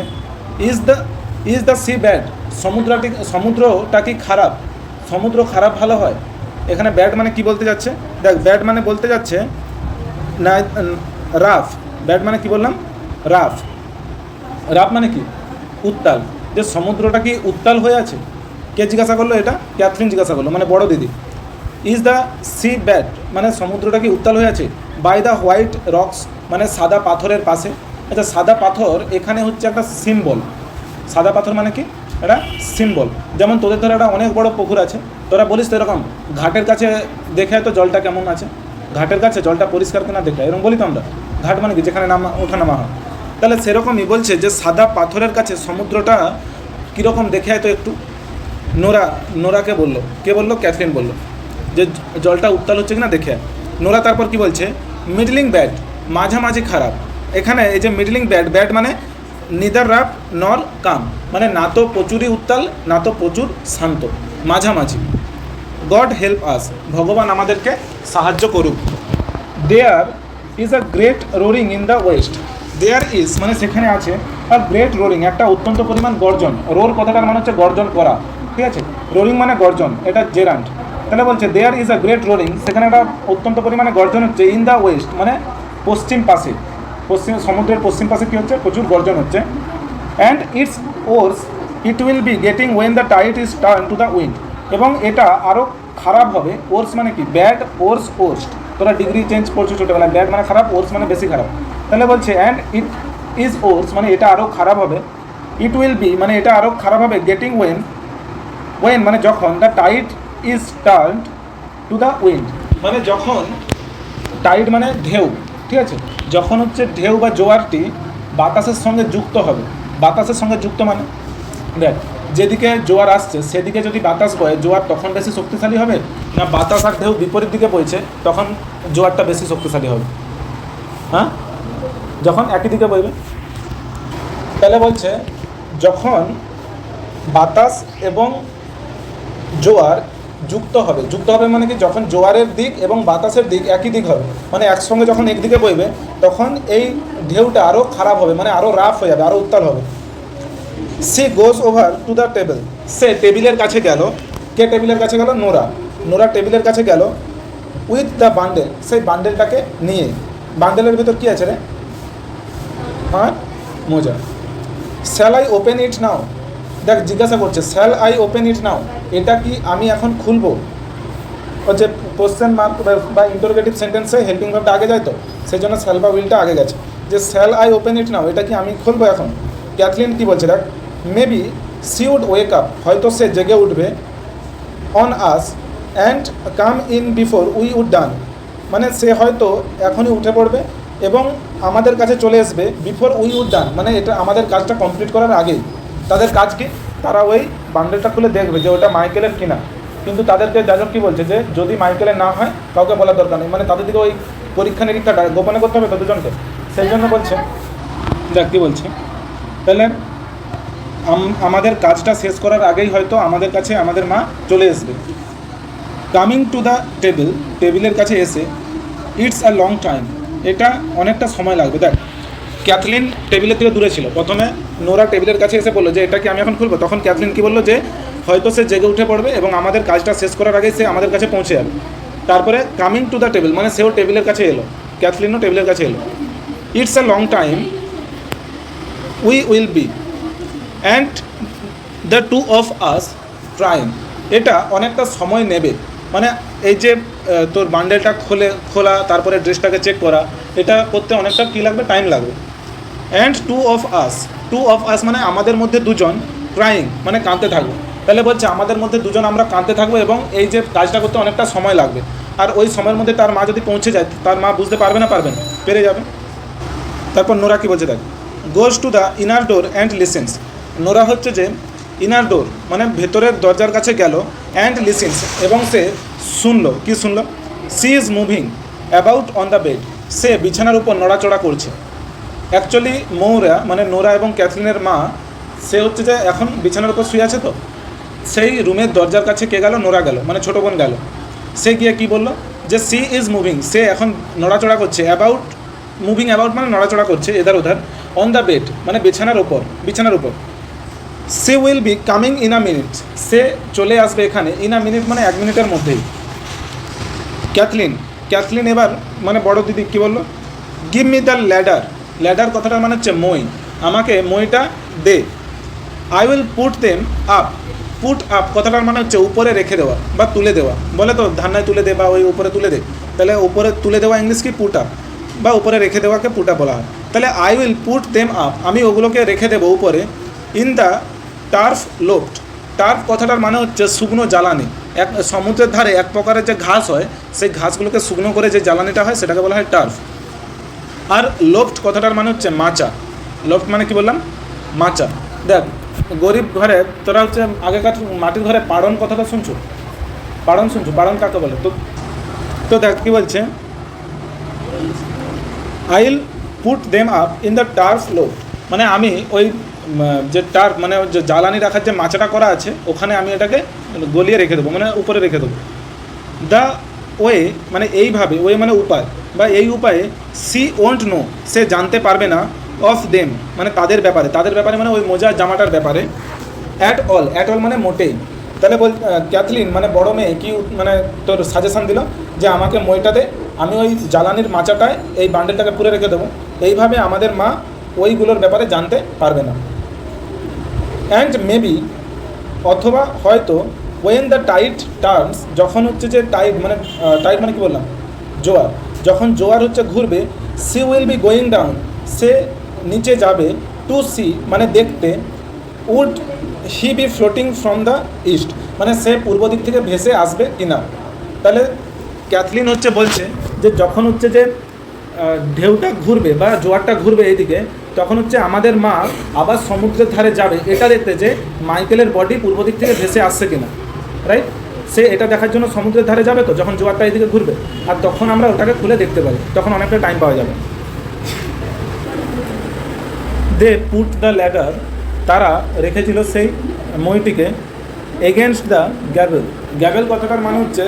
ইজ দ্য সি ব্যাড, সমুদ্রটা কি খারাপ, সমুদ্র খারাপ ভালো হয়। এখানে ব্যাড মানে কি বলতে যাচ্ছে, দেখ ব্যাড মানে বলতে যাচ্ছে না রাফ, ব্যাড মানে কি বললাম রাফ, রাফ মানে কি উত্তাল, যে সমুদ্রটা কি উত্তাল হয়ে আছে। কে জিজ্ঞাসা করলো এটা, ক্যাথরিন জিজ্ঞাসা করলো, মানে বড় দিদি। ইজ দ্য সি ব্যাড মানে সমুদ্রটা কি উত্তাল হয়ে আছে, বাই দ্য হোয়াইট রক্স মানে সাদা পাথরের পাশে। আচ্ছা সাদা পাথর এখানে হচ্ছে একটা সিম্বল, সাদা পাথর মানে কি এটা সিম্বল। যেমন তোদের ধরে একটা অনেক বড় পুকুর আছে, তোরা বলিস তো এরকম ঘাটের কাছে দেখে তো জলটা কেমন আছে, ঘাটের কাছে জলটা পরিষ্কার কিনা দেখে, এরকম বলি তো আমরা। ঘাট মানে কি যেখানে ওঠা নামা হয়। তাহলে সেরকমই বলছে যে সাদা পাথরের কাছে সমুদ্রটা কীরকম দেখে তো একটু। নোরাকে বললো, কে বললো, ক্যাথরিন বললো যে জলটা উত্তাল হচ্ছে কিনা দেখে। নোরা তারপর কি বলছে, মিডলিং ব্যাড মাঝামাঝি খারাপ। এখানে এই যে মিডলিং ব্যাড, ব্যাড মানে নিদার রাফ নর কাম, মানে না তো প্রচুরই উত্তাল না তো প্রচুর শান্ত, মাঝামাঝি। গড হেল্প আস, ভগবান আমাদেরকে সাহায্য করুক। There is a great roaring in the west, there is মানে সেখানে আছে, আর গ্রেট রোরিং একটা অত্যন্ত পরিমাণ গর্জন। রোর কথাটার মানে হচ্ছে গর্জন করা, ঠিক আছে, রোরিং মানে গর্জন, এটা জেরান্ট। তাহলে বলছে there is a great roaring, সেখানে একটা অত্যন্ত পরিমাণে গর্জন হচ্ছে, ইন দ্য ওয়েস্ট মানে পশ্চিম পাশে, সমুদ্রের পশ্চিম পাশে কী হচ্ছে, প্রচুর গর্জন হচ্ছে। And it's worse it will be getting when the tide is turn to the wind, এবং এটা আরও খারাপ হবে। ওর্স মানে কি ব্যাড, ওর্স ওর্স্ট, তোরা ডিগ্রি চেঞ্জ করছো ছোটোবেলায়, ব্যাড মানে খারাপ, ওর্স মানে বেশি খারাপ। তাহলে বলছে অ্যান্ড ইট ইজ ওর্স মানে এটা আরও খারাপ হবে, ইট উইল বি মানে এটা আরও খারাপ হবে, গেটিং ওয়েন মানে যখন the tide is turn to the wind, মানে যখন টাইড মানে ঢেউ, ঠিক আছে, যখন হচ্ছে ঢেউ বা জোয়ারটি বাতাসের সঙ্গে যুক্ত হবে। বাতাসের সঙ্গে যুক্ত মানে দেখ যেদিকে জোয়ার আসছে সেদিকে যদি বাতাস বয়, জোয়ার তখন বেশি শক্তিশালী হবে না বাতাস আর ঢেউ বিপরীত দিকে বইছে তখন জোয়ারটা বেশি শক্তিশালী হবে? হ্যাঁ, যখন একই দিকে বইবে। তাহলে বলছে যখন বাতাস এবং জোয়ার যুক্ত হবে মানে কি, যখন জোয়ারের দিক এবং বাতাসের দিক একই দিক হবে, মানে একসঙ্গে যখন একদিকে বইবে তখন এই ঢেউটা আরও খারাপ হবে, মানে আরও রাফ হয়ে যাবে, আরও উত্তাল হবে। She goes over to the table, সে টেবিলের কাছে গেল। কে টেবিলের কাছে গেল? নোরা টেবিলের কাছে গেল। উইথ দ্য বান্ডেল, সেই বান্ডেলটাকে নিয়ে। বান্ডেলের ভিতর কী আছে রে? হ্যাঁ, মোজা। শ্যাল আই ওপেন ইট নাও, দেখ জিজ্ঞাসা করছে shall I open it now, এটা কি আমি এখন খুলবো? হচ্ছে কোশ্চেন মার্ক বা ইন্টারোগেটিভ সেন্টেন্সে হেল্পিং ভার্বটা আগে যায়, তো সেই জন্য শ্যাল বা উইলটা আগে গেছে। যে shall I open it now, এটা কি আমি খুলবো এখন? ক্যাথলিন কি বলছে দেখ, maybe she would wake up, হয়তো সে জেগে উঠবে, on us and come in before we would done, মানে সে হয়তো এখনই উঠে পড়বে এবং আমাদের কাছে চলে আসবে, বিফোর উই উড ডান মানে এটা আমাদের কাজটা কমপ্লিট করার আগেই। তাদের কাজ কি? তারা ওই বান্ডেলটা খুলে দেখবে যে ওটা মাইকেলের কিনা, কিন্তু তাদেরকে যাজক কী বলছে যে যদি মাইকেলের না হয় কাউকে বলার দরকার নেই, মানে তাদের দিকে ওই পরীক্ষা নিরীক্ষাটা গোপনে করতে হবে তো দুজনকে, সেই জন্য বলছে। দেখ কী বলছে, তাহলে আমাদের কাজটা শেষ করার আগেই হয়তো আমাদের কাছে আমাদের মা চলে আসবে। কামিং টু দ্য টেবিল, টেবিলের কাছে এসে, ইটস আ লং টাইম, এটা অনেকটা সময় লাগবে। দেখ ক্যাথলিন টেবিলের থেকে দূরে ছিল, প্রথমে নোরা টেবিলের কাছে এসে বললো যে এটা কি আমি এখন খুলবো, তখন ক্যাথলিন কি বললো যে হয়তো সে জেগে উঠে পড়বে এবং আমাদের কাজটা শেষ করার আগেই সে আমাদের কাছে পৌঁছে যাবে। তারপরে কামিং টু দ্য টেবিল মানে সেও টেবিলের কাছে এলো, ক্যাথলিনও টেবিলের কাছে এলো। It's a long time we will be and the two of us trying, এটা অনেকটা সময় নেবে, মানে এই যে তোর বান্ডেলটা খোলা তারপরে ড্রেসটাকে চেক করা, এটা করতে অনেকটা কী লাগবে, টাইম লাগবে। অ্যান্ড টু অফ আস মানে আমাদের মধ্যে দুজন, ক্রাইং মানে কাঁদতে থাকবে। তাহলে বলছে আমাদের মধ্যে দুজন আমরা কাঁদতে থাকবো এবং এই যে কাজটা করতে অনেকটা সময় লাগবে, আর ওই সময়ের মধ্যে তার মা যদি পৌঁছে যায় তার মা বুঝতে পারবে না, পেরে যাবে। তারপর নোরা কী বলছে দেখ, goes to the inner door and listen, Nora হচ্ছে যে ইনার ডোর মানে ভেতরের দরজার কাছে গেল, অ্যান্ড লিসেন্স এবং সে শুনলো। কি শুনলো? She is moving about on the bed, সে বিছানার উপর নড়াচড়া করছে। অ্যাকচুয়ালি মৌরা মানে নোরা এবং ক্যাথলিনের মা, সে হচ্ছে যে এখন বিছানার উপর শুয়ে আছে, তো সেই রুমের দরজার কাছে কে গেল? নোরা গেল, মানে ছোটো বোন গেল। সে গিয়ে কি বলল? যে সি ইজ মুভিং, সে এখন নড়াচড়া করছে, অ্যাবাউট মুভিং অ্যাবাউট মানে নড়াচড়া করছে এধার ওধার, অন দ্য বেড মানে বিছানার উপর। She will be coming in a minute, সে চলে আসবে এখানে, ইন আ মিনিট মানে 1 মিনিটের মধ্যেই। ক্যাথলিন এবার মানে বড় দিদি কী বললো, গিভ মি দ্য ল্যাডার কথাটা মানে হচ্ছে মই, আমাকে মইটা দে। আই উইল পুট আপ কথাটার মানে হচ্ছে উপরে রেখে দেওয়া বা তুলে দেওয়া, বলে তো ধান্নায় তুলে দে বা ওই উপরে তুলে দে, তাহলে উপরে তুলে দেওয়া ইংলিশ কি পুট আপ, বা উপরে রেখে দেওয়াকে পুট আপ বলা হয়। তাহলে I will put them up, আমি ওগুলোকে রেখে দেবো উপরে, ইন দ্য টার্ফ লোফট। টার্ফ কথাটার মানে হচ্ছে শুকনো জ্বালানি, এক সমুদ্রের ধারে এক প্রকারের যে ঘাস হয় সেই ঘাসগুলোকে শুকনো করে যে জ্বালানিটা হয় সেটাকে বলা হয় টার্ফ। আর লোফট কথাটার মানে হচ্ছে মাচা, লোফট মানে কি বললাম, মাচা। দেখ গরিব ঘরে তোরা হচ্ছে আগেকার মাটির ঘরে পাড়ন কথাটা শুনছো, পাড়ন কাকে বলে? তো দেখ কী বলছে, I will put them up in the turf loft, মানে আমি ওই যে টার্ফ মানে যে জ্বালানি রাখার যে মাচাটা করা আছে ওখানে আমি এটাকে গলিয়ে রেখে দেবো, মানে উপরে রেখে দেবো। দ্য ওয়ে মানে এইভাবে, ওয়ে মানে উপায়, বা এই উপায়ে সি ওন্ট নো, সে জানতে পারবে না, অফ দেম মানে তাদের ব্যাপারে মানে ওই মোজার জামাটার ব্যাপারে, অ্যাট অল মানে মোটেই। তাহলে ক্যাথলিন মানে বড় মেয়ে কি মানে তোর সাজেশান দিল যে আমাকে মইটা দে, আমি ওই জ্বালানির মাচাটায় এই বান্ডেলটাকে পুরে রেখে দেবো, এইভাবে আমাদের মা ওইগুলোর ব্যাপারে জানতে পারবে না। অ্যান্ড মেবি অথবা হয়তো, ওয়েন দ্য টাইড টার্নস যখন হচ্ছে যে টাইড মানে কি বললাম, জোয়ার, যখন জোয়ার হচ্ছে ঘুরবে, she will be going down, সে নিচে যাবে, টু সি মানে দেখতে, would he be floating from the east মানে সে পূর্ব দিক থেকে ভেসে আসবে কিনা। তাহলে ক্যাথলিন হচ্ছে বলছে যে যখন হচ্ছে যে ঢেউটা ঘুরবে বা জোয়ারটা ঘুরবে এইদিকে, তখন হচ্ছে আমাদের মা আবার সমুদ্রের ধারে যাবে এটা দেখতে যে মাইকেলের বডি পূর্ব দিক থেকে ভেসে আসছে কিনা, রাইট? সে এটা দেখার জন্য সমুদ্রের ধারে যাবে, তো যখন জোয়ারটা এইদিকে ঘুরবে, আর তখন আমরা ওটাকে খুলে দেখতে পারি, তখন অনেকটা টাইম পাওয়া যাবে। দে পুট দ্য ল্যাডার, তারা রেখেছিল সেই মইটিকে, এগেনস্ট দ্য গ্যাবেল কথাটার মানে হচ্ছে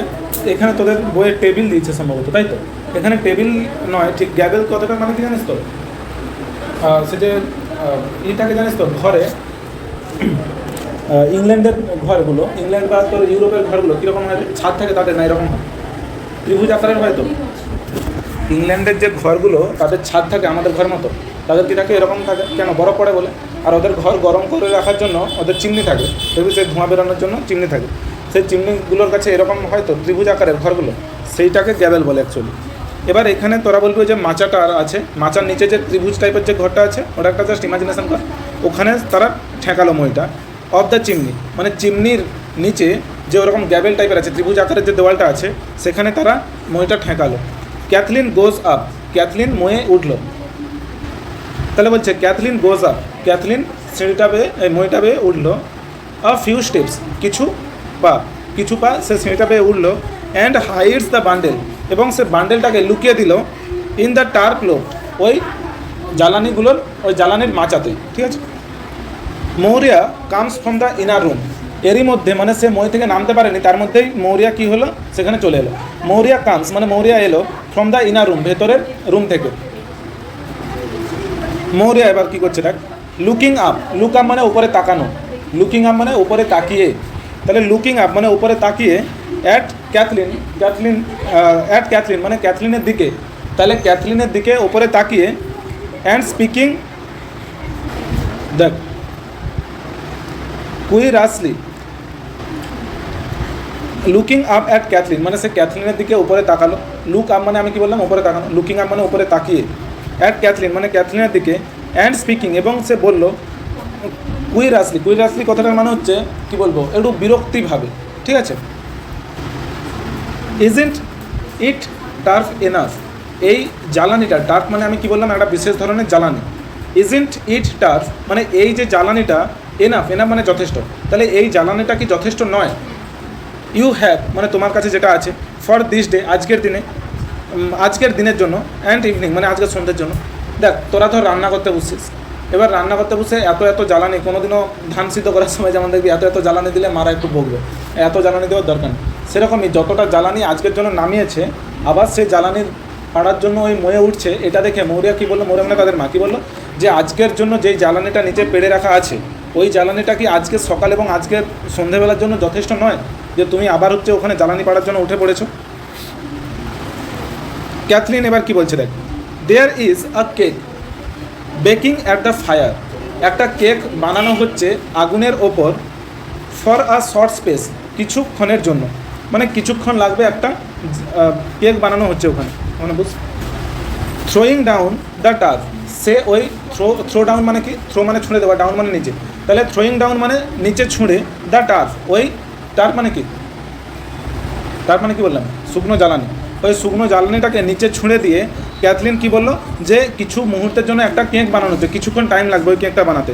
এখানে তোদের বইয়ের টেবিল দিয়েছে সম্ভবত, তাই তো? এখানে টেবিল নয়, ঠিক গ্যাবেল কথাটার মানে কি জানিস তো, সে যে ইটাকে জানিস তো ঘরে, ইংল্যান্ডের ঘরগুলো, ইংল্যান্ড বা তোর ইউরোপের ঘরগুলো কীরকম হয়, ছাদ থাকে তাদের না এরকম হয়, ত্রিভুজ আকারের হয় তো। ইংল্যান্ডের যে ঘরগুলো তাদের ছাদ থাকে আমাদের ঘর মতো, তাদের কী থাকে এরকম থাকে, কেন? বরফ পড়ে বলে। আর ওদের ঘর গরম করে রাখার জন্য ওদের চিমনি থাকে, দেখবি সেই ধোঁয়া বেরোনোর জন্য চিমনি থাকে, সেই চিমনিগুলোর কাছে এরকম হয়তো ত্রিভুজ আকারের ঘরগুলো, সেইটাকে গ্যাবেল বলে অ্যাকচুয়ালি। এবার এখানে তোরা বলবি যে মাচাটা আছে, মাচার নিচে যে ত্রিভুজ টাইপের যে ঘরটা আছে ওটা একটা জাস্ট ইমাজিনেশন কর, ওখানে তারা ঠেকালো মইটা, অফ দ্য চিমনি মানে চিমনির নিচে যে ওরকম গ্যাবেল টাইপের আছে ত্রিভুজ আকারের যে দেওয়ালটা আছে সেখানে তারা মইটা ঠেকালো। ক্যাথলিন গোজ আপ, ক্যাথলিন ময়ে উঠলো। তাহলে বলছে ক্যাথলিন গোজ আপ, ক্যাথলিন সিঁড়িটা বেয়ে মইটা বেয়ে উঠলো, আ ফিউ স্টেপস কিছু পা সে সিঁড়িটা বেয়ে উঠলো, অ্যান্ড হাইডস দ্য বান্ডেল এবং সে বান্ডেলটাকে লুকিয়ে দিল, ইন দ্য টার্ক লোফট ওই জ্বালানিগুলোর ওই জ্বালানির মাচাতে, ঠিক আছে? Maurya comes from the inner room, এরই মধ্যে মানে সে মই থেকে নামতে পারেনি, তার মধ্যেই মৌরিয়া কী হলো সেখানে চলে এলো। মৌরিয়া কামস মানে মৌরিয়া এলো ফ্রম দ্য ইনার রুম ভেতরের রুম থেকে। মৌরিয়া এবার কী করছে দেখ, লুকিং আপ, লুক আপ মানে উপরে তাকানো, লুকিং আপ মানে উপরে তাকিয়ে, তাহলে লুকিং আপ মানে উপরে তাকিয়ে, অ্যাট ক্যাথলিন মানে ক্যাথলিনের দিকে, তাহলে ক্যাথলিনের দিকে উপরে তাকিয়ে, অ্যান্ড স্পিকিং দেখ কুইরাসলি, লুকিং আপ অ্যাট ক্যাথলিন মানে সে ক্যাথলিনের দিকে উপরে তাকালো, লুক আপ মানে আমি কি বললাম উপরে তাকানো, লুকিং আপ মানে উপরে তাকিয়ে, অ্যাট ক্যাথলিন মানে ক্যাথলিনের দিকে, অ্যান্ড স্পিকিং এবং সে বললো কুইরাসলি কথাটার মানে হচ্ছে কি বলবো, একটু বিরক্তিভাবে, ঠিক আছে? ইজন্ট ইট টার্ফ এনাফ, এই জ্বালানিটা, টার্ফ মানে আমি কি বললাম একটা বিশেষ ধরনের জ্বালানি, ইজন্ট ইট টার্ফ মানে এই যে জ্বালানিটা, এনাফ মানে যথেষ্ট, তাহলে এই জ্বালানিটা কি যথেষ্ট নয়? ইউ হ্যাভ মানে তোমার কাছে যেটা আছে, ফর দিস ডে আজকের দিনের জন্য, অ্যান্ড ইভিনিং মানে আজকের সন্ধ্যের জন্য। দেখ তোরা ধর রান্না করতে বসছিস, এবার রান্না করতে বসে এত জ্বালানি, কোনোদিনও ধান সিদ্ধ করার সময় যেমন দেখবি এত জ্বালানি দিলে মারা একটু বকবে, এত জ্বালানি দেওয়ার দরকার নেই। সেরকমই যতটা জ্বালানি আজকের জন্য নামিয়েছে, আবার সেই জ্বালানির পাড়ার জন্য ওই ময়ে উঠছে, এটা দেখে মৌরিয়া কী বললো, মৌরিয়া মানে তাদের মা কী বললো, যে আজকের জন্য যেই জ্বালানিটা নিচে পেড়ে রাখা আছে, ওই জ্বালানিটা কি আজকে সকাল এবং আজকের সন্ধেবেলার জন্য যথেষ্ট নয়, যে তুমি আবার হচ্ছে ওখানে জ্বালানি পাড়ার জন্য উঠে পড়েছো। ক্যাথলিন এবার কি বলছে দেখ, there is a cake baking at the fire, একটা কেক বানানো হচ্ছে আগুনের ওপর, ফর আ শর্ট স্পেস, কিছুক্ষণের জন্য, মানে কিছুক্ষণ লাগবে একটা কেক বানানো হচ্ছে ওখানে, মানে বুঝ। থ্রোয়িং ডাউন দ্য টার্ফ, সে ওই থ্রো ডাউন মানে কি, থ্রো মানে ছুঁড়ে দেওয়া, ডাউন মানে নিচে, তাহলে থ্রোয়িং ডাউন মানে নিচে ছুঁড়ে, দ্য টার্ফ, ওই টার্ফ মানে কি, টার্ফ মানে কি বললাম, শুকনো জ্বালানি, ওই শুকনো জ্বালানিটাকে নিচে ছুঁড়ে দিয়ে ক্যাথলিন কি বললো, যে কিছু মুহূর্তের জন্য একটা কেক বানানো হচ্ছে, কিছুক্ষণ টাইম লাগবে ওই কেকটা বানাতে।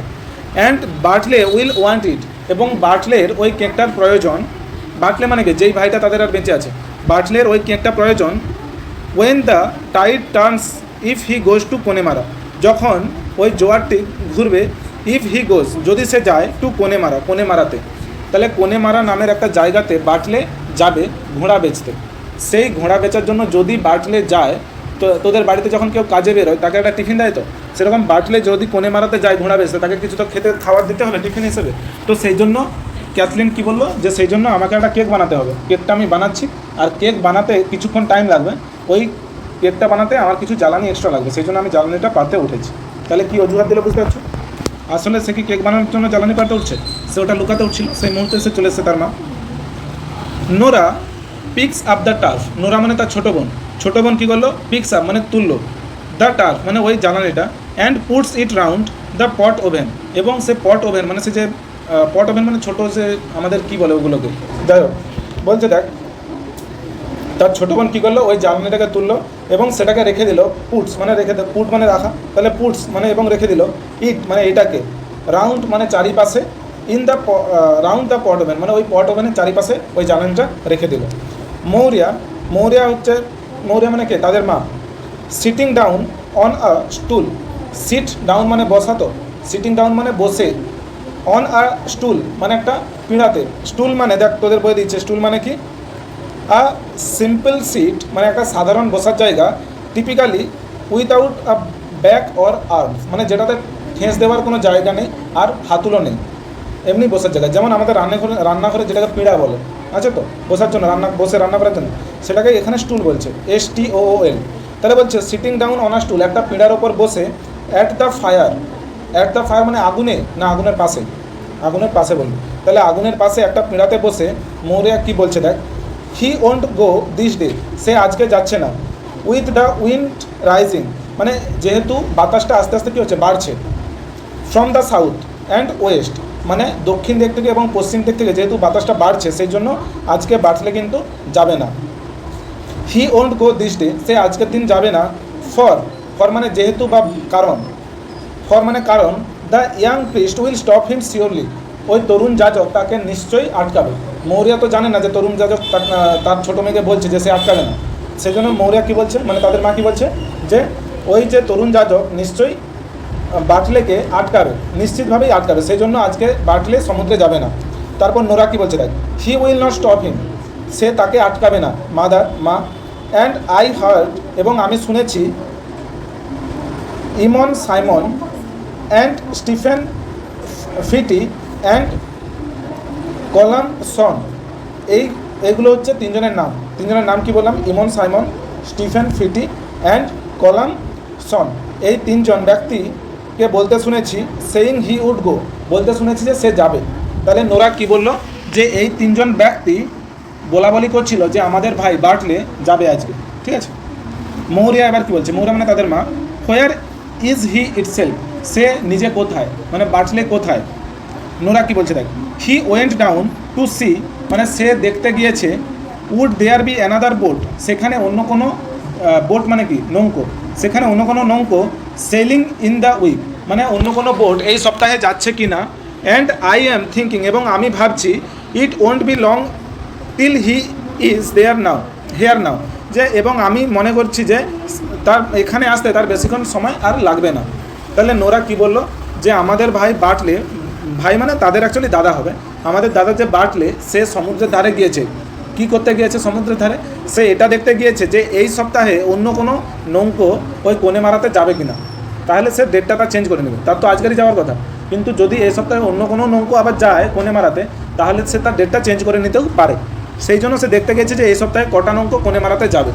অ্যান্ড বার্টলে উইল ওয়ান্ট ইট, এবং বার্টলের ওই কেকটার প্রয়োজন, বার্টলে মানে কি যেই ভাইটা তাদের আর বেঁচে আছে, বার্টলের ওই কেকটা প্রয়োজন, when the tide turns if he goes to Connemara, যখন ওই জোয়ারটি ঘুরবে, ইফ হি গোজ যদি সে যায়, টু কোনেমারা, কোনেমারাতে, তাহলে কোনেমারা নামের একটা জায়গাতে বার্টলে যাবে ঘোড়া বেচতে। সেই ঘোড়া বেচার জন্য যদি বার্টলে যায়, তো তোদের বাড়িতে যখন কেউ কাজে বেরোয় তাকে একটা টিফিন দেয়, তো সেরকম বার্টলে যদি কোনেমারাতে যায় ঘোড়া বেচতে, তাকে কিছু তো খেতে খাবার দিতে হবে টিফিন হিসেবে। তো সেই জন্য ক্যাথলিন কি বললো, যে সেই জন্য আমাকে একটা কেক বানাতে হবে, কেকটা আমি বানাচ্ছি, আর কেক বানাতে কিছুক্ষণ টাইম লাগবে, ওই কেকটা বানাতে আমার কিছু জ্বালানি এক্সট্রা লাগবে, সেই জন্য আমি জ্বালানিটা পাতে উঠেছি। তাহলে কি অজুহাত দিলে বুঝতে পারছো, আসলে সে কি কেক বানানোর জন্য জ্বালানি পাতে উঠছে, সে ওটা লুকাতে উঠছিল, সেই মুহূর্তে সে চলে এসেছে তার মা। Nora pix up the turf, Nora মানে তার ছোটো বোন, ছোটো বোন কী করলো, পিক্স আপ মানে তুললো, দ্য টার্ফ মানে ওই জ্বালানিটা, and puts it round the pot oven, এবং সে পট ওভেন মানে সে যে পট ওভেন মানে ছোটো, সে আমাদের কী বলে ওগুলোকে, যাই হোক বলছে দেখ, তার ছোটো বোন কী করলো, ওই জ্বালানিটাকে তুললো এবং সেটাকে রেখে দিল, পুটস মানে রেখে দিল, পুট মানে রাখা, তাহলে পুটস মানে এবং রেখে দিল, ইট মানে এটাকে, রাউন্ড মানে চারিপাশে, in the round the pot oven মানে ওই পট ওভেনের চারিপাশে ওই জ্বালানিটা রেখে দিল। মৌরিয়া, মৌরিয়া হচ্ছে, মৌরিয়া মানে কে, তাদের মা। Sitting down on a stool, sit down মানে বসা, তো সিটিং ডাউন মানে বসে, অন আ স্টুল মানে একটা পিঁড়াতে, স্টুল মানে দেখ তোদের বই দিচ্ছে, স্টুল মানে কি, আ সিম্পল সিট মানে একটা সাধারণ বসার জায়গা, typically without a back or arms মানে যেটাতে ঠেস দেওয়ার কোনো জায়গা নেই আর হাতুলো নেই, এমনি বসার জায়গা, যেমন আমাদের রান্নাঘরে যেটাকে পিঁড়া বলে, আছে তো বসার জন্য, বসে রান্না করার জন্য, সেটাকে এখানে স্টুল বলছে, STOOL। তাহলে বলছে sitting down on a stool, একটা পিঁড়ার ওপর বসে, at the fire, at the fire মানে আগুনে, না আগুনের পাশে, আগুনের পাশে বলবে, তাহলে আগুনের পাশে একটা পিঁড়াতে বসে মৌরিয়া কী বলছে দেখ, he won't go this day, সে আজকে যাচ্ছে না, উইথ দ্য উইন্ড রাইজিং মানে যেহেতু বাতাসটা আস্তে আস্তে কী হচ্ছে, বাড়ছে, from the south and West মানে দক্ষিণ দিক থেকে এবং পশ্চিম দিক থেকে যেহেতু বাতাসটা বাড়ছে, সেই জন্য আজকে বাড়লে কিন্তু যাবে না। He won't go this day, সে আজকের দিন যাবে না, ফর, ফর মানে যেহেতু বা কারণ, ফর মানে কারণ, the young priest will stop him surely, ওই তরুণ যাজক তাকে নিশ্চয়ই আটকাবে। মৌরিয়া তো জানে না যে তরুণ যাজক তার ছোটো মেয়েকে বলছে যে সে আটকাবে না, সেই জন্য মৌরিয়া কী বলছে, মানে তাদের মা কী বলছে, যে ওই যে তরুণ যাজক নিশ্চয়ই বার্টলেকে আটকাবে, নিশ্চিতভাবেই আটকাবে, সেই জন্য আজকে বার্টলে সমুদ্রে যাবে না। তারপর নোরা কী বলছে দেখ, he will not stop him, সে তাকে আটকাবে না, মা। অ্যান্ড আই হার্ড, এবং আমি শুনেছি, Eamon Simon and Stephen Pheety and Colum Shawn, এইগুলো হচ্ছে তিনজনের নাম, তিনজনের নাম কি বললাম, Eamon Simon, Stephen Pheety and Colum Shawn, এই তিনজন ব্যক্তিকে বলতে শুনেছি, সেইং হি উড গো, বলতে শুনেছি যে সে যাবে। তাহলে নোরা কি বলল, যে এই তিনজন ব্যক্তি বলাবলি করছিল যে আমাদের ভাই বার্টলে যাবে আজকে, ঠিক আছে। মৌরিয়া এবার কী বলছে, মৌরিয়া মানে তাদের মা, হোয়ার ইজ হি ইটসেলফ, সে নিজে কোথায়, মানে বার্টলে কোথায়। নোরা কী বলছে দেখ, he went down to C, মানে সে দেখতে গিয়েছে, would there be another boat, সেখানে অন্য কোনো বোট মানে কি নৌকো, সেখানে অন্য কোনো নৌকো, সেলিং ইন দ্য উইক মানে অন্য কোনো বোট এই সপ্তাহে যাচ্ছে কি না, অ্যান্ড আই অ্যাম থিঙ্কিং, এবং আমি ভাবছি, it won't be long till he is there now, here now, যে এবং আমি মনে করছি যে তার এখানে আসতে তার বেশিক্ষণ সময় আর লাগবে না। তাহলে নোরা কি বলল, যে আমাদের ভাই বার্টলে, ভাই মানে তাদের অ্যাকচুয়ালি দাদা হবে, আমাদের দাদা যে বার্টলে, সে সমুদ্রের ধারে গিয়েছে, কী করতে গিয়েছে সমুদ্রের ধারে? সে এটা দেখতে গিয়েছে যে এই সপ্তাহে অন্য কোনো নৌকো ওই কোনেমারাতে যাবে কিনা, তাহলে সে ডেটটা তার চেঞ্জ করে নেবে। তার তো আজকেরই যাওয়ার কথা, কিন্তু যদি এই সপ্তাহে অন্য কোনো নৌকো আবার যায় কোনেমারাতে, তাহলে সে তার ডেটটা চেঞ্জ করে নিতেও পারে। সেই জন্য সে দেখতে গেছে যে এই সপ্তাহে কটা নৌকো কোনেমারাতে যাবে।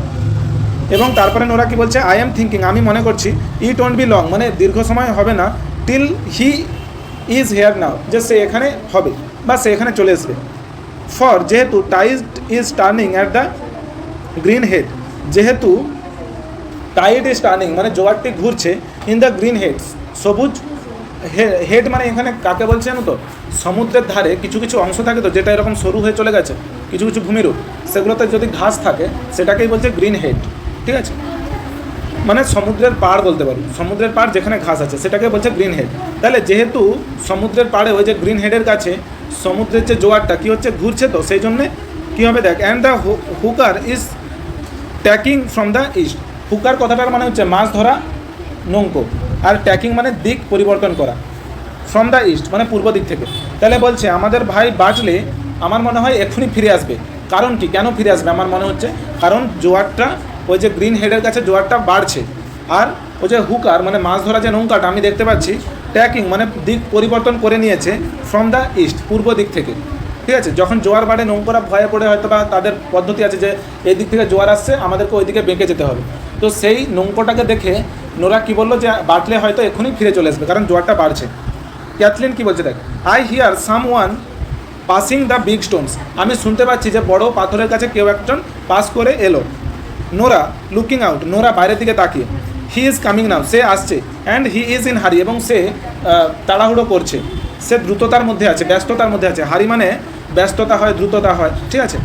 এবং তারপরে নোরা কি বলছে, আই এম থিঙ্কিং, আমি মনে করছি, ইট ওন্ট বি লং, মানে দীর্ঘ সময় হবে না, till he is here now, যে সে এখানে হবে বা সে এখানে চলে আসবে। ফর, যেহেতু tide is turning at the green head, যেহেতু টাইড ইজ টার্নিং মানে জোয়ারটি ঘুরছে, ইন দ্য গ্রিন হেডস, সবুজ হেড মানে এখানে কাকে বলছে জানো তো? সমুদ্রের ধারে কিছু কিছু অংশ থাকে তো যেটা এরকম সরু হয়ে চলে গেছে, কিছু কিছু ভূমিরূপ, সেগুলোতে যদি ঘাস থাকে সেটাকেই বলছে গ্রিন হেড, ঠিক আছে? মানে সমুদ্রের পাড় বলতে পারি, সমুদ্রের পাড় যেখানে ঘাস আছে সেটাকে বলছে গ্রিন হেড। তাহলে যেহেতু সমুদ্রের পাড়ে ওই যে গ্রিন হেডের কাছে সমুদ্রের যে জোয়ারটা কী হচ্ছে, ঘুরছে, তো সেই জন্যে কী হবে দেখ, and the hooker is tacking from the east. Hooker কথাটার মানে হচ্ছে মাছ ধরা নৌকো, আর ট্যাকিং মানে দিক পরিবর্তন করা, ফ্রম দ্য ইস্ট মানে পূর্ব দিক থেকে। তাহলে বলছে আমাদের ভাই বাঁচলে আমার মনে হয় এক্ষুনি ফিরে আসবে। কারণ কি, কেন ফিরে আসবে আমার মনে হচ্ছে, কারণ জোয়ারটা ওই যে গ্রিন হেডের কাছে জোয়ারটা বাড়ছে, আর ওই যে হুকার মানে মাছ ধরা যে নৌকাটা আমি দেখতে পাচ্ছি, ট্যাকিং মানে দিক পরিবর্তন করে নিয়েছে ফ্রম দ্য ইস্ট, পূর্ব দিক থেকে, ঠিক আছে? যখন জোয়ার বাড়ে নৌকারা ভয়ে পড়ে হয়তো বা তাদের পদ্ধতি আছে যে এই দিক থেকে জোয়ার আসছে, আমাদেরকে ওই দিকে বেঁকে যেতে হবে। তো সেই নৌকোটাকে দেখে নোরা কী বললো, যে বাটলে হয়তো এখনই ফিরে চলে আসবে কারণ জোয়ারটা বাড়ছে। ক্যাথলিন কী বলছে দেখ, I here some one passing the big Stones, আমি শুনতে পাচ্ছি যে বড় পাথরের কাছে কেউ একজন পাস করে এলো। নোরা লুকিং আউট, নোরা বাইরের দিকে তাকিয়ে, হি ইজ কামিং নাও, সে আসছে, অ্যান্ড হি ইজ ইন হারি, এবং সে তাড়াহুড়ো করছে, সে দ্রুততার মধ্যে আছে, ব্যস্ততার মধ্যে আছে। হারি মানে ব্যস্ততা হয়, দ্রুততা হয়, ঠিক আছে?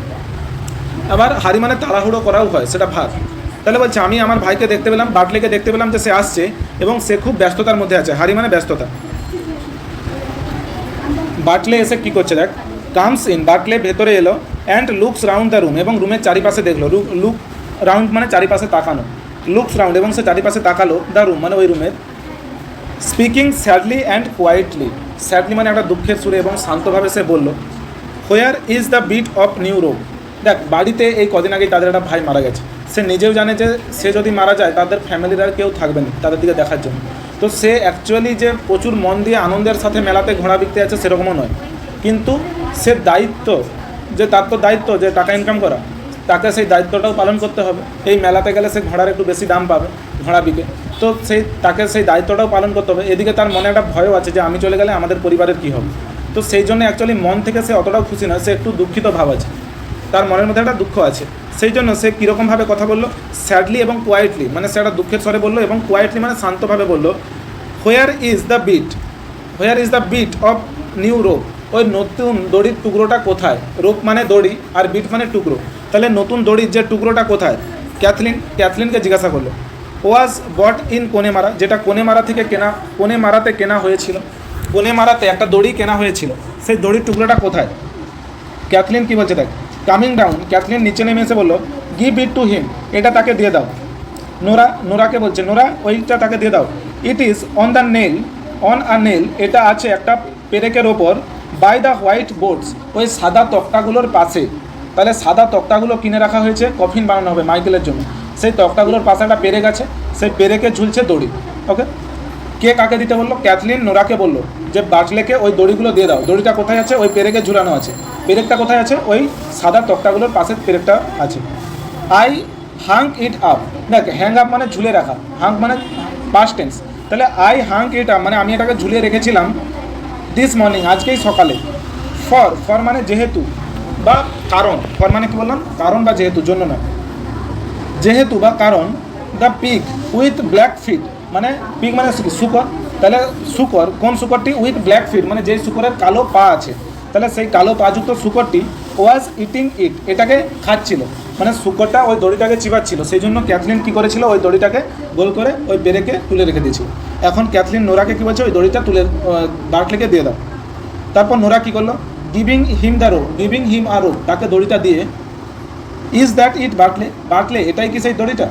আবার হারি মানে তাড়াহুড়ো করাও হয়, সেটা ভাগ। তাহলে বলছে আমি আমার ভাইকে দেখতে পেলাম, বাটলেকে দেখতে পেলাম যে সে আসছে এবং সে খুব ব্যস্ততার মধ্যে আছে। হারি মানে ব্যস্ততা। বাটলে এসে কী করছে দেখ, কামস ইন, বাটলে ভেতরে এলো, and looks round the room, এবং রুমের চারিপাশে দেখলো, লুক রাউন্ড মানে চারিপাশে তাকানো, লুকস রাউন্ড, এবং সে চারিপাশে তাকালো, দ্য রুম মানে ওই রুমের। Speaking sadly and quietly, sadly মানে একটা দুঃখের সুরে এবং শান্তভাবে সে বলল, where is the bit of new road. দেখ বাড়িতে এই কদিন আগেই তাদের একটা ভাই মারা গেছে, সে নিজেও জানে যে সে যদি মারা যায় তাদের ফ্যামিলির আর কেউ থাকবে না তাদের দিকে দেখার জন্য। তো সে অ্যাকচুয়ালি যে প্রচুর মন দিয়ে আনন্দের সাথে মেলাতে ঘোড়া বিকতে আছে সেরকমও নয়, কিন্তু সে দায়িত্ব, যে তার তো দায়িত্ব যে টাকা ইনকাম করা, তাকে সেই দায়িত্বটাও পালন করতে হবে। এই মেলাতে গেলে সে ঘোড়ার একটু বেশি দাম পাবে, ঘোড়া বিকে, তো তাকে সেই দায়িত্বটাও পালন করতে হবে। এদিকে তার মনে একটা ভয়ও আছে যে আমি চলে গেলে আমাদের পরিবারের কী হবে। তো সেই জন্য অ্যাকচুয়ালি মন থেকে সে অতটাও খুশি নয়, সে একটু দুঃখিত ভাব আছে, তার মনের মধ্যে একটা দুঃখ আছে। সেই জন্য সে কীরকমভাবে কথা বললো, স্যাডলি এবং কোয়াইটলি, মানে সে একটা দুঃখের স্বরে বললো, এবং কোয়াইটলি মানে শান্তভাবে বললো, where is the bit, where is the bit of new rope, ওই নতুন দড়ির টুকরোটা কোথায়? রোপ মানে দড়ি আর বিট মানে টুকরো, তাহলে নতুন দড়ির যে টুকরোটা কোথায়? ক্যাথলিনকে জিজ্ঞাসা করলো। ওয়াজ বট ইন কোনেমারা, যেটা কোনেমারা থেকে কেনা, কোনেমারাতে কেনা হয়েছিল, কোনেমারাতে একটা দড়ি কেনা হয়েছিল, সেই দড়ির টুকরোটা কোথায়? ক্যাথলিন কী বলছে দেখ, কামিং ডাউন, ক্যাথলিন নিচে নেমে এসে বললো, গিভ ইট টু হিম, এটা তাকে দিয়ে দাও। নোরাকে বলছে, নোরা ওইটা তাকে দিয়ে দাও। It is on the nail, on a nail, এটা আছে একটা পেরেকের ওপর, বাই দ্য হোয়াইট বোর্ডস, ওই সাদা তক্তাগুলোর পাশে। তাহলে সাদা তক্তাগুলো কিনে রাখা হয়েছে, কফিন বানানো হবে মাইকেলের জন্য, সেই তক্তাগুলোর পাশে একটা পেরেক আছে, সেই পেরেকে ঝুলছে দড়ি। ওকে, কে কাকে দিতে বললো? ক্যাথলিন নোরাকে বললো যে বাটলেকে ওই দড়িগুলো দিয়ে দাও। দড়িটা কোথায় আছে? ওই পেরেকে ঝুলানো আছে। পেরেকটা কোথায় আছে? ওই সাদা তক্তাগুলোর পাশে পেরেকটা আছে। আই হাং ইট আপ, দেখ হ্যাং আপ মানে ঝুলে রাখা, হাং মানে পাস্ট টেন্স, তাহলে আই হাং ইট আপ মানে আমি এটাকে ঝুলিয়ে রেখেছিলাম দিস মর্নিং, আজকেই সকালে। ফর মানে যেহেতু বা কারণ, ফর মানে কি বললাম? কারণ বা যেহেতু, জন্য না, যেহেতু বা কারণ। The pig with black feet, মানে পিগ মানে শুকর, তাহলে শুকর, কোন শুকরটি? উইথ ব্ল্যাক ফিট মানে যেই শুকরের কালো পা আছে, তাহলে সেই কালো পাযুক্ত শুকরটি ওয়াজ ইটিং ইট, এটাকে খাচ্ছিল, মানে শুকরটা ওই দড়িটাকে চিবাচ্ছিল। সেই জন্য ক্যাথলিন কী করেছিল? ওই দড়িটাকে গোল করে ওই পেরেকে তুলে রেখে দিয়েছিল। এখন ক্যাথলিন নোরাকে কী বলছে? ওই দড়িটা তুলে বাটলেকে দিয়ে দাও। তারপর নোরা কী করলো? Giving him the rope, giving him আর রোপ, তাকে দড়িটা দিয়ে, ইজ দ্যাট ইট বাটলে, এটাই কি সেই দড়িটা?